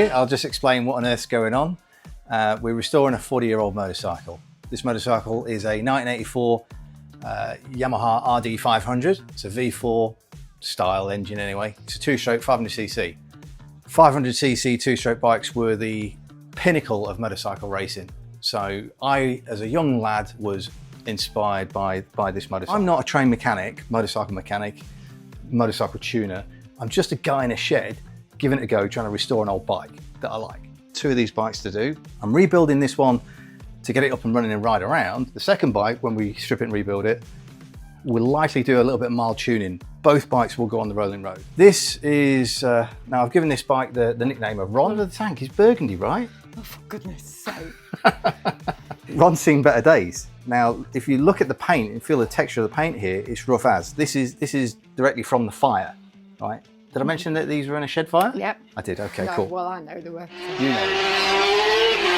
here, I'll just explain what on earth's going on. We're restoring a 40-year-old motorcycle. This motorcycle is a 1984 Yamaha RD500. It's a V4 style engine anyway. It's a two-stroke 500cc. 500cc two-stroke bikes were the pinnacle of motorcycle racing. So I, as a young lad, was inspired by this motorcycle. I'm not a trained mechanic, motorcycle tuner. I'm just a guy in a shed giving it a go, trying to restore an old bike that I like. Two of these bikes to do. I'm rebuilding this one to get it up and running and ride around. The second bike, when we strip it and rebuild it, we'll likely do a little bit of mild tuning. Both bikes will go on the rolling road. This is, now I've given this bike the nickname of Ron. The tank is burgundy, right? Oh, for goodness sake. Ron's seen better days. Now, if you look at the paint and feel the texture of the paint here, it's rough as. This is directly from the fire, right? Did I mention that these were in a shed fire? Yep. I did, okay, No, cool. well, I know the word. You know.